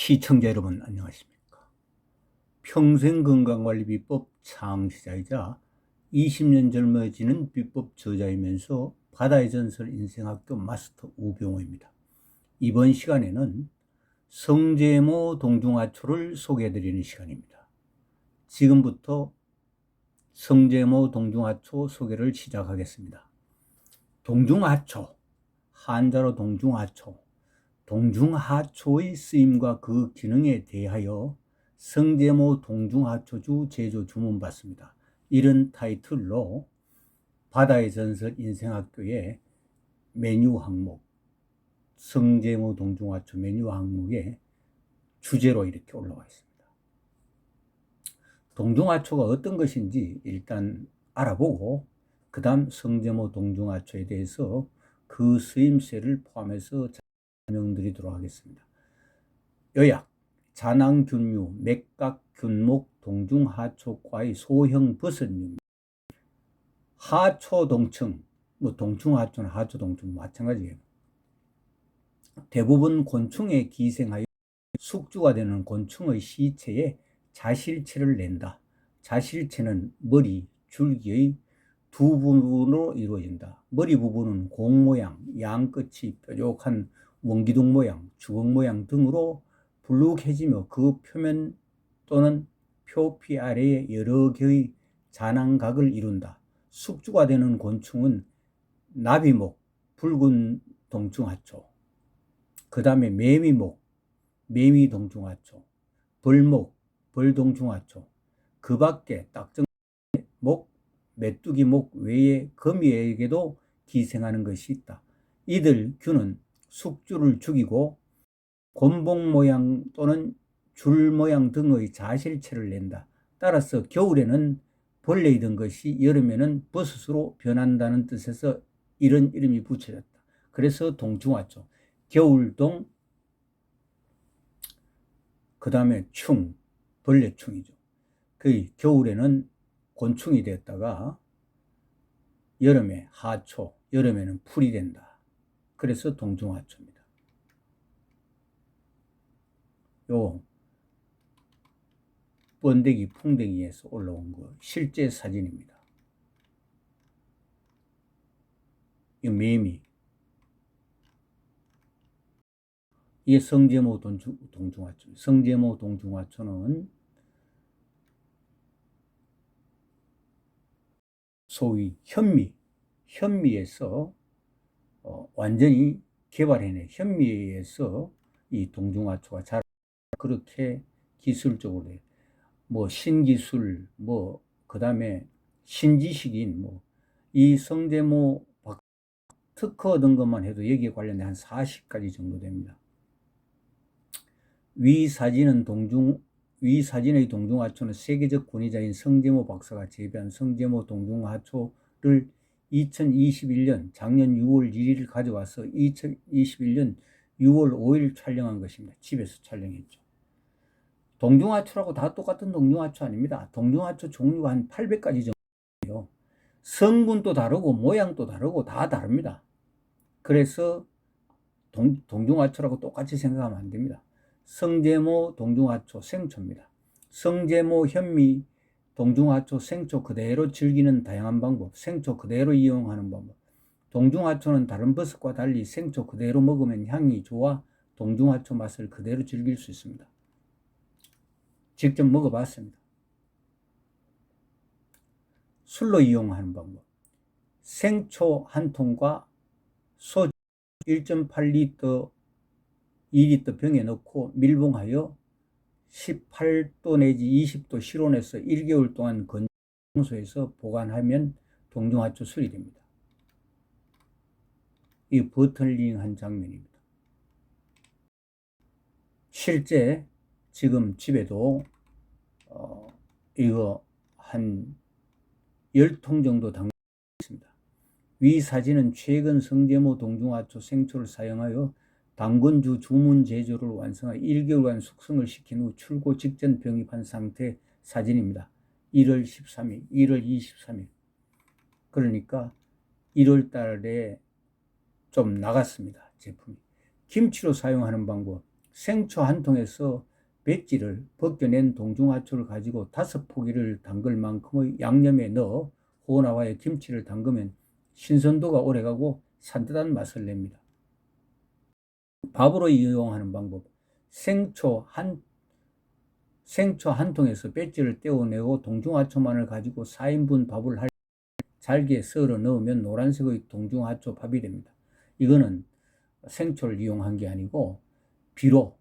시청자 여러분 안녕하십니까. 평생건강관리비법 창시자이자 20년 젊어지는 비법 저자이면서 바다의 전설 인생학교 마스터 우병우입니다. 이번 시간에는 성제모 동중하초를 소개해드리는 시간입니다. 지금부터 성제모 동중하초 소개를 시작하겠습니다. 동중하초, 한자로 동중하초, 동중하초의 쓰임과 그 기능에 대하여 성제모 동중하초주 제조 주문받습니다. 이런 타이틀로 바다의 전설 인생학교의 메뉴 항목, 성제모 동중하초 메뉴 항목에 주제로 이렇게 올라와 있습니다. 동중하초가 어떤 것인지 일단 알아보고 그 다음 성제모 동중하초에 대해서 그 쓰임새를 포함해서 설명드리도록 하겠습니다. 요약, 잔황균류, 맥각균목, 동중하초과의 소형 버섯류, 하초동층, 동충하초는 하초동층 마찬가지예요. 대부분 곤충에 기생하여 숙주가 되는 곤충의 시체에 자실체를 낸다. 자실체는 머리, 줄기의 두 부분으로 이루어진다. 머리 부분은 공 모양, 양 끝이 뾰족한 원기둥 모양, 주걱 모양 등으로 불룩해지며 그 표면 또는 표피 아래에 여러 개의 잔황각을 이룬다. 숙주가 되는 곤충은 나비목, 붉은 동중하초, 그 다음에 매미목, 매미동중하초, 벌목, 벌동중하초, 그 밖에 딱정목, 메뚜기목 외에 거미에게도 기생하는 것이 있다. 이들 균은 숙주를 죽이고 곤봉 모양 또는 줄 모양 등의 자실체를 낸다. 따라서 겨울에는 벌레이던 것이 여름에는 버섯으로 변한다는 뜻에서 이런 이름이 붙여졌다. 그래서 동중하초, 겨울동, 그 다음에 충, 벌레충이죠. 그 겨울에는 곤충이 되었다가 여름에 하초, 여름에는 풀이 된다. 그래서 동중하초입니다. 요 번데기 풍뎅이에서 올라온 거 실제 사진입니다. 이 매미, 이게 성제모 동중하초. 성제모 동중하초는 소위 현미에서 완전히 개발해낸 현미에서 이 동중하초가 잘 그렇게 기술적으로 신기술 그 다음에 신지식인 이 성제모 특허 얻은 것만 해도 여기에 관련된 한 40가지 정도 됩니다. 위 사진의 동중하초는 세계적 권위자인 성제모 박사가 재배한 성제모 동중하초를 2021년 작년 6월 1일 가져와서 2021년 6월 5일 촬영한 것입니다. 집에서 촬영했죠. 동중하초라고 다 똑같은 동중하초 아닙니다. 동중하초 종류가 한 800가지 정도예요. 성분도 다르고 모양도 다르고 다 다릅니다. 그래서 동중하초라고 똑같이 생각하면 안 됩니다. 성제모 동중하초 생초입니다. 성제모 현미 동중하초 생초 그대로 즐기는 다양한 방법, 생초 그대로 이용하는 방법. 동중하초는 다른 버섯과 달리 생초 그대로 먹으면 향이 좋아 동중하초 맛을 그대로 즐길 수 있습니다. 직접 먹어봤습니다. 술로 이용하는 방법. 생초 한 통과 소주 1.8리터 2리터 병에 넣고 밀봉하여 18도 내지 20도 실온에서 1개월 동안 건조한 장소에서 보관하면 동중하초 술이 됩니다. 이 버틀링한 장면입니다. 실제 지금 집에도 이거 한 10통 정도 담고 있습니다. 위 사진은 최근 성제모 동중하초 생초를 사용하여 당근주 주문 제조를 완성하여 1개월간 숙성을 시킨 후 출고 직전 병입한 상태 사진입니다. 1월 13일, 1월 23일. 그러니까 1월 달에 좀 나갔습니다. 제품이. 김치로 사용하는 방법. 생초 한 통에서 배지를 벗겨낸 동중하초를 가지고 5포기를 담글 만큼의 양념에 넣어 호나와에 김치를 담그면 신선도가 오래가고 산뜻한 맛을 냅니다. 밥으로 이용하는 방법. 생초 한 통에서 배지를 떼어내고 동중하초만을 가지고 4인분 밥을 잘게 썰어 넣으면 노란색의 동중하초 밥이 됩니다. 이거는 생초를 이용한 게 아니고 비로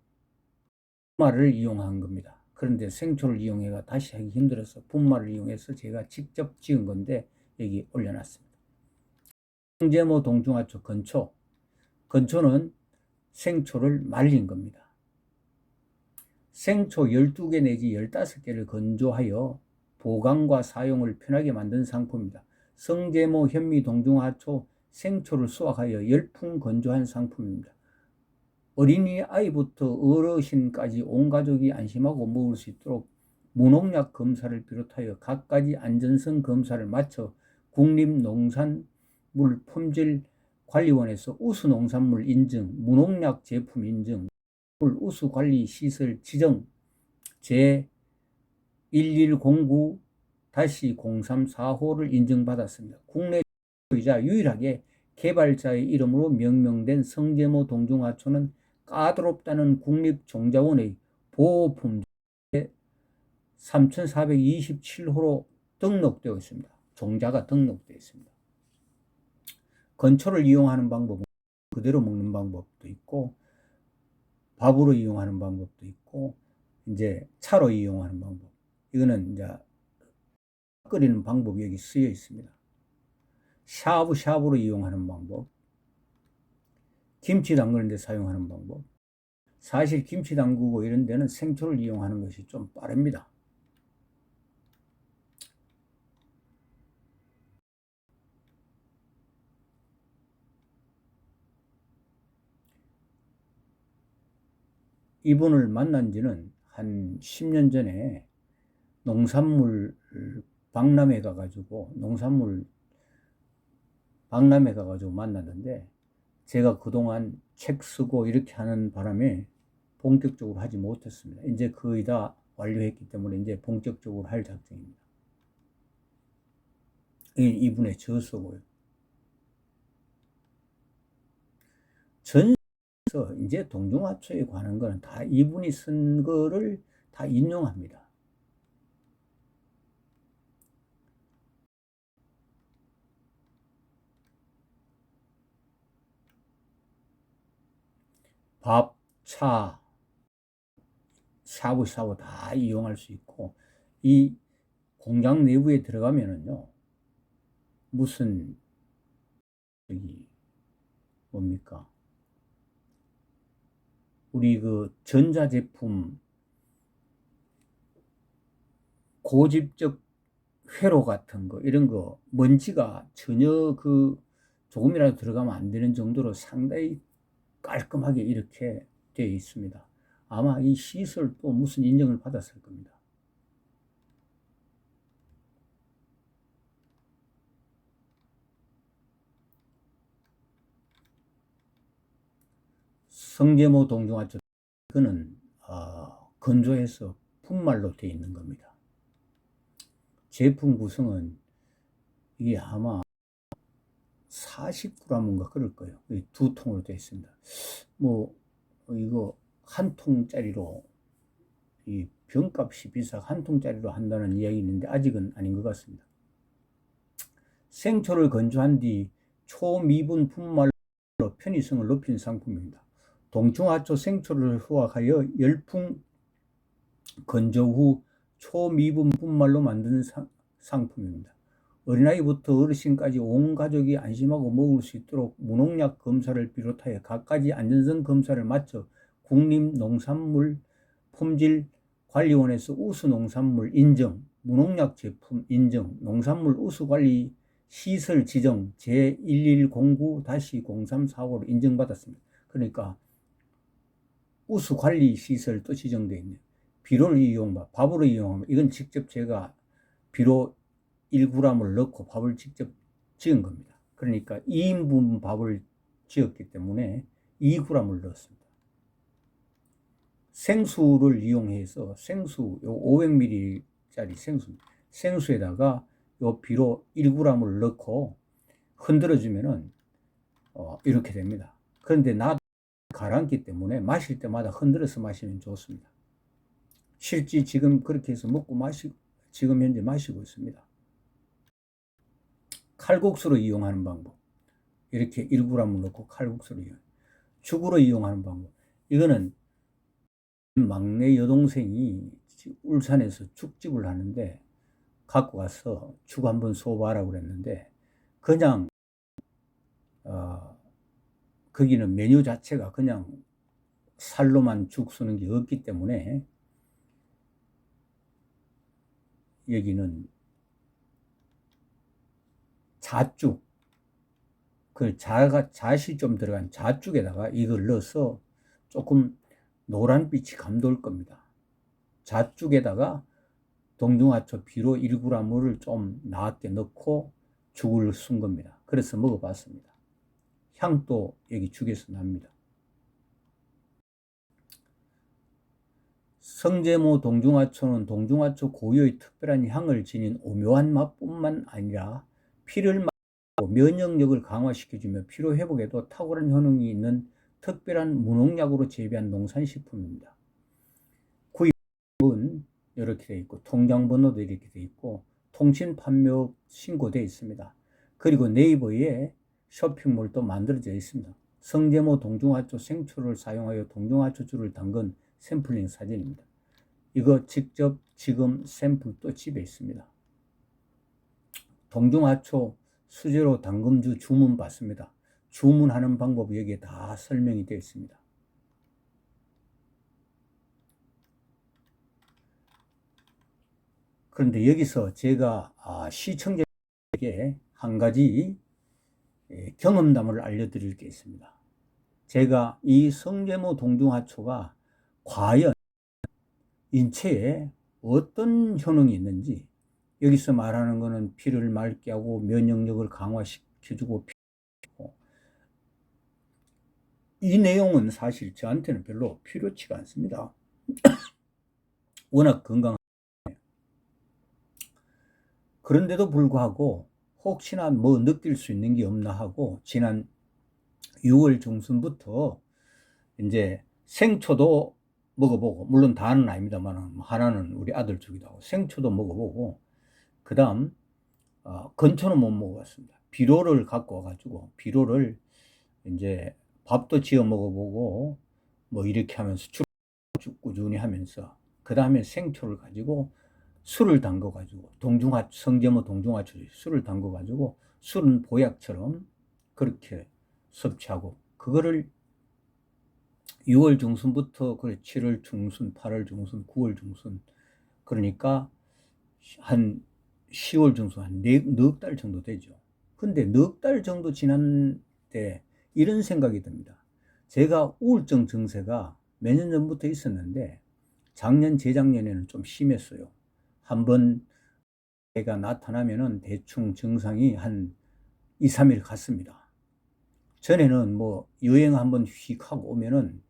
분말을 이용한 겁니다. 그런데 생초를 이용해가 다시 하기 힘들어서 분말을 이용해서 제가 직접 지은 건데 여기 올려놨습니다. 성제모 동중하초 건초. 건초는 생초를 말린 겁니다. 생초 12개 내지 15개를 건조하여 보관과 사용을 편하게 만든 상품입니다. 성제모 현미 동중하초 생초를 수확하여 열풍 건조한 상품입니다. 어린이 아이부터 어르신까지 온 가족이 안심하고 먹을 수 있도록 무농약 검사를 비롯하여 갖가지 안전성 검사를 마쳐 국립농산물 품질관리원에서 우수농산물 인증, 무농약 제품 인증, 우수관리시설 지정 제1109-0345호를 인증받았습니다. 국내이자 유일하게 개발자의 이름으로 명명된 성제모 동중하초는 까다롭다는 국립종자원의 보호품질 3427호로 등록되어 있습니다. 종자가 등록되어 있습니다. 건초를 이용하는 방법은 그대로 먹는 방법도 있고 밥으로 이용하는 방법도 있고 이제 차로 이용하는 방법. 이거는 이제 끓이는 방법이 여기 쓰여 있습니다. 샤브샤브로 이용하는 방법, 김치 담그는 데 사용하는 방법. 사실 김치 담그고 이런 데는 생초를 이용하는 것이 좀 빠릅니다. 이분을 만난 지는 한 10년 전에 농산물 박람회 가가지고 만났는데 제가 그동안 책 쓰고 이렇게 하는 바람에 본격적으로 하지 못했습니다. 이제 거의 다 완료했기 때문에 이제 본격적으로 할 작정입니다. 이분의 저서고요. 전서 이제 동중하초에 관한 거는 다 이분이 쓴 거를 다 인용합니다. 밥, 차, 샤브샤브 다 이용할 수 있고 이 공장 내부에 들어가면은요 무슨 뭡니까 우리 그 전자제품 고집적 회로 같은 거 이런 거 먼지가 전혀 그 조금이라도 들어가면 안 되는 정도로 상당히 깔끔하게 이렇게 되어 있습니다. 아마 이 시설도 무슨 인정을 받았을 겁니다. 성제모 동중하초 그는 건조해서 분말로 되어 있는 겁니다. 제품 구성은 이게 아마 40g인가 그럴 거예요. 2통으로 되어 있습니다. 뭐 이거 한 통짜리로 이 병값이 비싸 한 통짜리로 한다는 이야기 있는데 아직은 아닌 것 같습니다. 생초를 건조한 뒤 초미분 분말로 편의성을 높인 상품입니다. 동중하초 생초를 수확하여 열풍 건조 후 초미분 분말로 만드는 상품입니다. 어린아이부터 어르신까지 온 가족이 안심하고 먹을 수 있도록 무농약 검사를 비롯하여 갖가지 안전성 검사를 마쳐 국립농산물 품질관리원에서 우수농산물 인정, 무농약 제품 인정, 농산물 우수관리 시설 지정 제1109-0345로 인정받았습니다. 그러니까 우수관리 시설도 지정되어 있네요. 비료를 이용하면 밥으로 이용하면 이건 직접 제가 비료 1g을 넣고 밥을 직접 지은 겁니다. 그러니까 2인분 밥을 지었기 때문에 2g을 넣었습니다. 생수를 이용해서 생수, 요 500ml짜리 생수에다가 요 비로 1g을 넣고 흔들어주면은 이렇게 됩니다. 그런데 나도 가라앉기 때문에 마실 때마다 흔들어서 마시면 좋습니다. 실제 지금 그렇게 해서 지금 현재 마시고 있습니다. 칼국수로 이용하는 방법. 이렇게 1g을 넣고 칼국수로 죽으로 이용하는 방법. 이거는 막내 여동생이 울산에서 죽집을 하는데 갖고 가서 죽 한번 쏘봐라고 그랬는데 그냥 거기는 메뉴 자체가 그냥 살로만 죽 쏘는 게 없기 때문에 여기는 자죽, 그 잣이 좀 들어간 잣죽에다가 이걸 넣어서 조금 노란빛이 감돌 겁니다. 잣죽에다가 동중하초 비로 1g을 좀 낮게 넣고 죽을 쓴 겁니다. 그래서 먹어봤습니다. 향도 여기 죽에서 납니다. 성제모 동중하초는 동중하초 고유의 특별한 향을 지닌 오묘한 맛뿐만 아니라 피를 막고 면역력을 강화시켜주며 피로회복에도 탁월한 효능이 있는 특별한 무농약으로 재배한 농산식품입니다. 구입은 이렇게 되어 있고 통장번호도 이렇게 되어 있고 통신 판매업 신고되어 있습니다. 그리고 네이버에 쇼핑몰도 만들어져 있습니다. 성제모 동중하초 생초를 사용하여 동중하초주를 담근 샘플링 사진입니다. 이거 직접 지금 샘플도 집에 있습니다. 동중하초 수제로 담금주 주문 받습니다. 주문하는 방법이 여기에 다 설명이 되어 있습니다. 그런데 여기서 제가 시청자에게 한 가지 경험담을 알려드릴 게 있습니다. 제가 이 성제모 동중하초가 과연 인체에 어떤 효능이 있는지, 여기서 말하는 것은 피를 맑게 하고 면역력을 강화시켜주고, 이 내용은 사실 저한테는 별로 필요치가 않습니다. 워낙 건강한. 그런데도 불구하고 혹시나 뭐 느낄 수 있는 게 없나 하고 지난 6월 중순부터 이제 생초도 먹어보고, 물론 다는 아닙니다만 하나는 우리 아들 주기도 하고 생초도 먹어보고, 그 다음 건초는 못 먹어봤습니다. 비료를 갖고 와가지고 비료를 이제 밥도 지어 먹어보고 뭐 이렇게 하면서 꾸준히 하면서, 그 다음에 생초를 가지고 술을 담궈가지고 성제모 동중하초 술을 담궈가지고 술은 보약처럼 그렇게 섭취하고, 그거를 6월 중순부터 7월 중순, 8월 중순, 9월 중순, 그러니까 한 10월 중순 한 넉 달 정도 되죠. 근데 넉 달 정도 지난 때 이런 생각이 듭니다. 제가 우울증 증세가 몇 년 전부터 있었는데 작년, 재작년에는 좀 심했어요. 한번 애가 나타나면은 대충 증상이 한 2, 3일 갔습니다. 전에는 뭐 여행 한번 휙 하고 오면은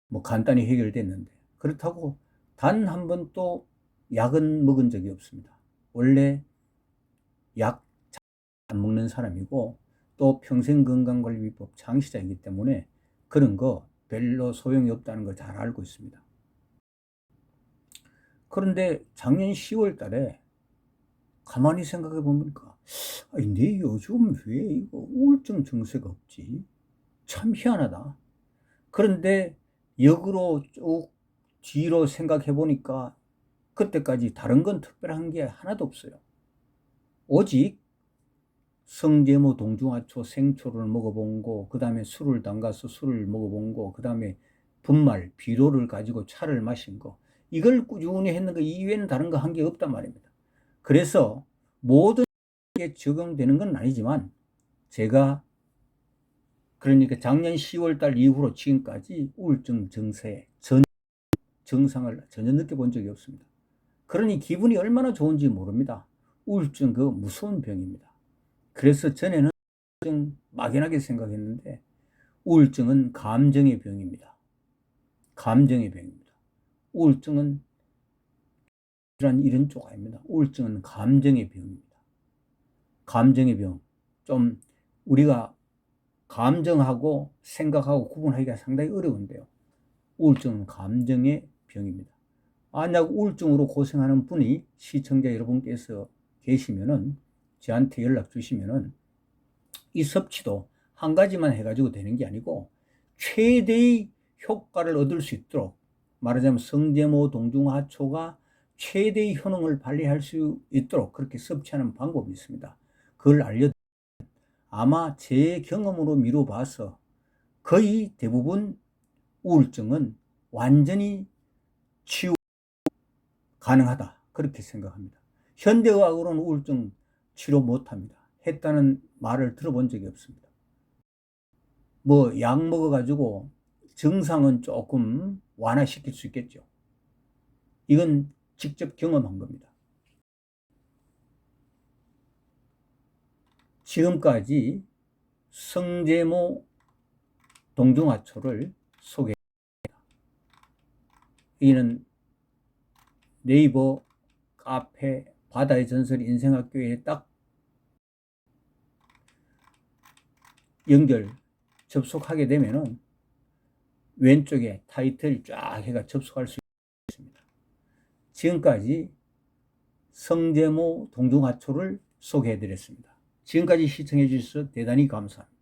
뭐 간단히 해결됐는데, 그렇다고 단 한 번도 약은 먹은 적이 없습니다. 원래 약 안 먹는 사람이고 또 평생건강관리비법 창시자이기 때문에 그런 거 별로 소용이 없다는 걸 잘 알고 있습니다. 그런데 작년 10월 달에 가만히 생각해 보니까 내 요즘 왜 이거 우울증 증세가 없지? 참 희한하다. 그런데 역으로 쭉 뒤로 생각해 보니까 그때까지 다른 건 특별한 게 하나도 없어요. 오직 성제모 동중하초 생초를 먹어본 거, 그 다음에 술을 담가서 술을 먹어본 거, 그 다음에 분말, 비료를 가지고 차를 마신 거, 이걸 꾸준히 했는 거 이외에는 다른 거 한 게 없단 말입니다. 그래서 모든 게 적용되는 건 아니지만 제가 그러니까 작년 10월 달 이후로 지금까지 우울증 증세 증상을 전혀 느껴본 적이 없습니다. 그러니 기분이 얼마나 좋은지 모릅니다. 우울증 그 무서운 병입니다. 그래서 전에는 막연하게 생각했는데 우울증은 감정의 병입니다. 감정의 병입니다. 우울증은 이런 쪽 아닙니다. 우울증은 감정의 병입니다. 감정의 병. 좀 우리가 감정하고 생각하고 구분하기가 상당히 어려운데요. 우울증은 감정의 병입니다. 만약 우울증으로 고생하는 분이 시청자 여러분께서 계시면은 저한테 연락 주시면은 이 섭취도 한 가지만 해가지고 되는 게 아니고 최대의 효과를 얻을 수 있도록, 말하자면 성제모 동중하초가 최대의 효능을 발휘할 수 있도록 그렇게 섭취하는 방법이 있습니다. 그걸 아마 제 경험으로 미뤄봐서 거의 대부분 우울증은 완전히 치유 가능하다, 그렇게 생각합니다. 현대의학으로는 우울증 치료 못합니다. 했다는 말을 들어본 적이 없습니다. 뭐 약 먹어가지고 증상은 조금 완화시킬 수 있겠죠. 이건 직접 경험한 겁니다. 지금까지 성제모 동중하초를 소개했습니다. 이는 네이버, 카페, 바다의 전설 인생학교에 딱 접속하게 되면은 왼쪽에 타이틀 쫙 해가 접속할 수 있습니다. 지금까지 성제모 동중하초를 소개해 드렸습니다. 지금까지 시청해 주셔서 대단히 감사합니다.